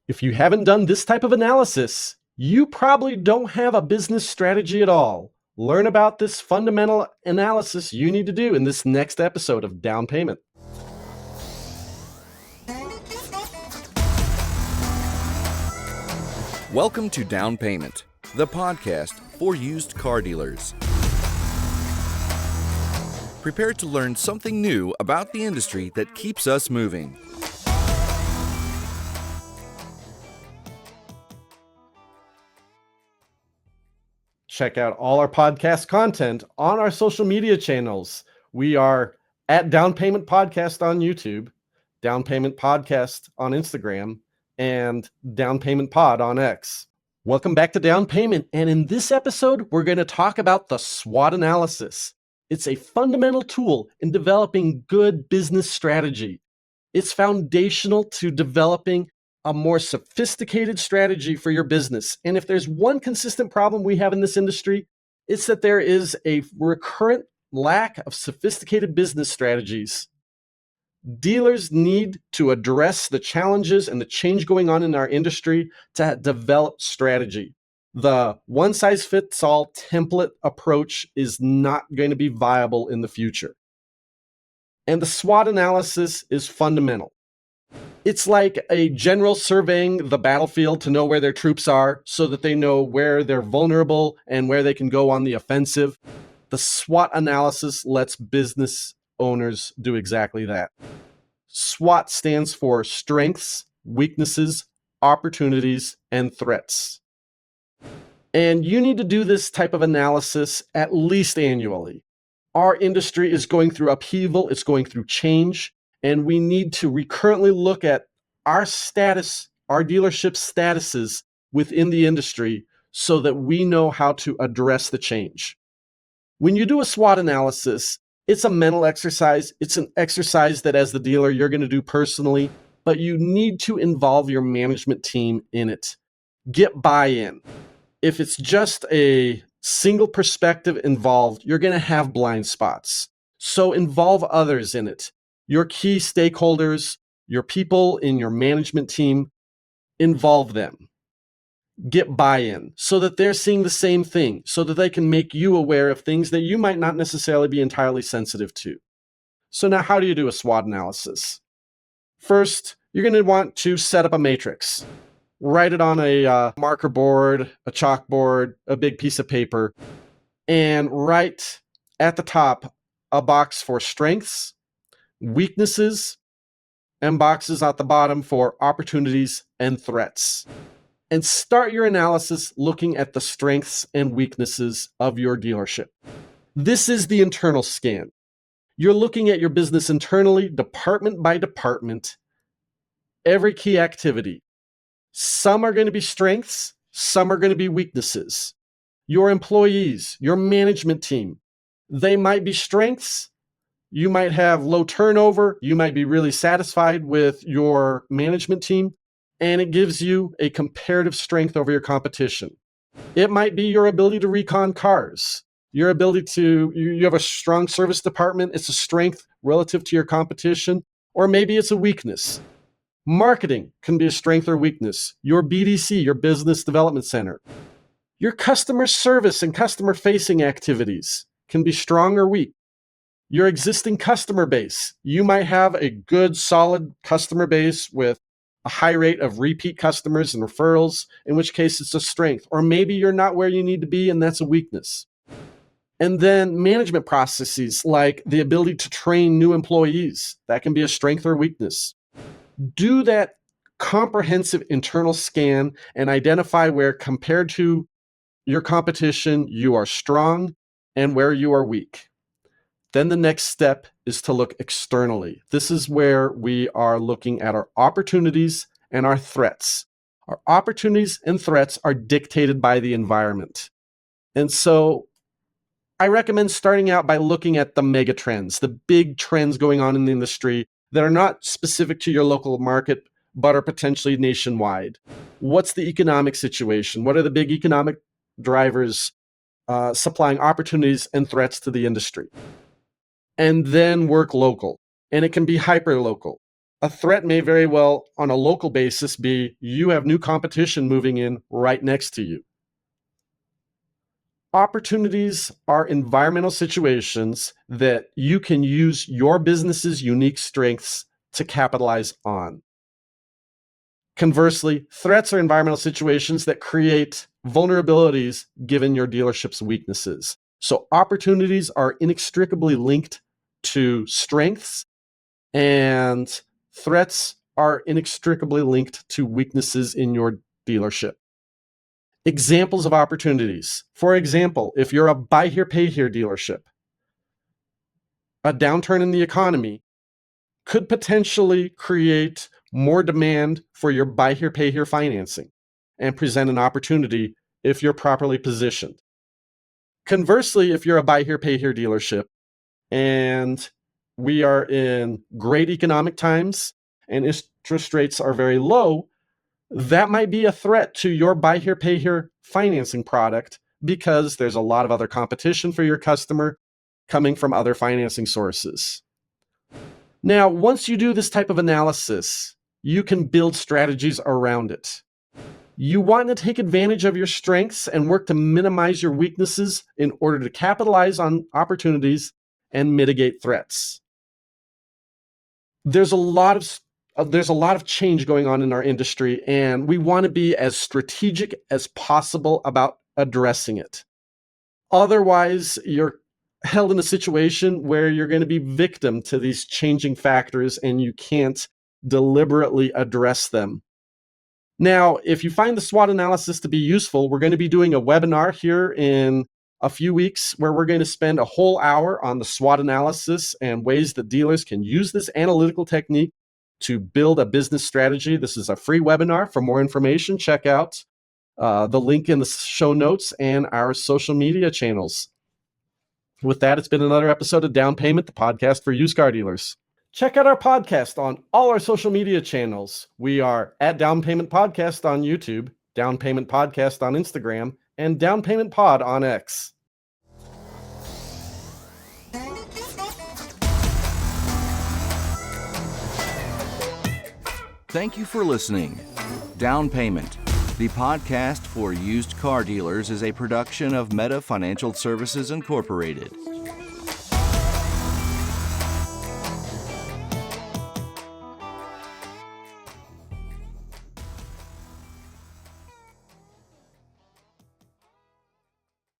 If you haven't done this type of analysis, you probably don't have a business strategy at all. Learn about this fundamental analysis you need to do in this next episode of Down Payment. Welcome to Down Payment, the podcast for used car dealers. Prepare to learn something new about the industry that keeps us moving. Check out all our podcast content on our social media channels. We are at Down Payment Podcast on YouTube, Down Payment Podcast on Instagram, and Down Payment Pod on X. Welcome back to Down Payment, and in this episode, we're going to talk about the SWOT analysis. It's a fundamental tool in developing good business strategy. It's foundational to developing a more sophisticated strategy for your business. And if there's one consistent problem we have in this industry, it's that there is a recurrent lack of sophisticated business strategies. Dealers need to address the challenges and the change going on in our industry to develop strategy. The one-size-fits-all template approach is not going to be viable in the future. And the SWOT analysis is fundamental. It's like a general surveying the battlefield to know where their troops are so that they know where they're vulnerable and where they can go on the offensive. The SWOT analysis lets business owners do exactly that. SWOT stands for strengths, weaknesses, opportunities, and threats. And you need to do this type of analysis at least annually. Our industry is going through upheaval, it's going through change, and we need to recurrently look at our status, our dealership statuses within the industry so that we know how to address the change. When you do a SWOT analysis, it's a mental exercise. It's an exercise that as the dealer, you're going to do personally, but you need to involve your management team in it. Get buy-in. If it's just a single perspective involved, you're going to have blind spots. So involve others in it. Your key stakeholders, your people in your management team, involve them. Get buy-in so that they're seeing the same thing, so that they can make you aware of things that you might not necessarily be entirely sensitive to. So now how do you do a SWOT analysis? First, you're going to want to set up a matrix. Write it on a marker board, a chalkboard, a big piece of paper, and write at the top a box for strengths, weaknesses, and boxes at the bottom for opportunities and threats. And start your analysis looking at the strengths and weaknesses of your dealership. This is the internal scan. You're looking at your business internally, department by department, every key activity. Some are going to be strengths, some are going to be weaknesses. Your employees, your management team, they might be strengths. You might have low turnover. You might be really satisfied with your management team, and it gives you a comparative strength over your competition. It might be your ability to recon cars, your ability to, you have a strong service department. It's a strength relative to your competition, or maybe it's a weakness. Marketing can be a strength or weakness. Your BDC, your business development center. Your customer service and customer facing activities can be strong or weak. Your existing customer base. You might have a good, solid customer base with a high rate of repeat customers and referrals, in which case it's a strength. Or maybe you're not where you need to be, and that's a weakness. And then management processes like the ability to train new employees. That can be a strength or weakness. Do that comprehensive internal scan and identify where, compared to your competition, you are strong and where you are weak. Then the next step is to look externally. This is where we are looking at our opportunities and our threats. Our opportunities and threats are dictated by the environment. And so I recommend starting out by looking at the mega trends, the big trends going on in the industry that are not specific to your local market, but are potentially nationwide. What's the economic situation? What are the big economic drivers supplying opportunities and threats to the industry? And then work local. And it can be hyper local. A threat may very well, on a local basis, be you have new competition moving in right next to you. Opportunities are environmental situations that you can use your business's unique strengths to capitalize on. Conversely, threats are environmental situations that create vulnerabilities given your dealership's weaknesses. So opportunities are inextricably linked to strengths, and threats are inextricably linked to weaknesses in your dealership. Examples of opportunities. For example, if you're a buy here, pay here dealership, a downturn in the economy could potentially create more demand for your buy here, pay here financing and present an opportunity if you're properly positioned. Conversely, if you're a buy here, pay here dealership and we are in great economic times and interest rates are very low, that might be a threat to your buy here, pay here financing product because there's a lot of other competition for your customer coming from other financing sources. Now, once you do this type of analysis, you can build strategies around it. You want to take advantage of your strengths and work to minimize your weaknesses in order to capitalize on opportunities and mitigate threats. There's a lot of change going on in our industry, and we want to be as strategic as possible about addressing it. Otherwise, you're held in a situation where you're going to be victim to these changing factors and you can't deliberately address them. Now, if you find the SWOT analysis to be useful, we're going to be doing a webinar here in a few weeks where we're going to spend a whole hour on the SWOT analysis and ways that dealers can use this analytical technique to build a business strategy. This is a free webinar. For more information, check out the link in the show notes and our social media channels. With that, it's been another episode of Down Payment, the podcast for used car dealers. Check out our podcast on all our social media channels. We are at Down Payment Podcast on YouTube, Down Payment Podcast on Instagram, and Down Payment Pod on X. Thank you for listening. Down Payment, the podcast for used car dealers, is a production of Meta Financial Services Incorporated.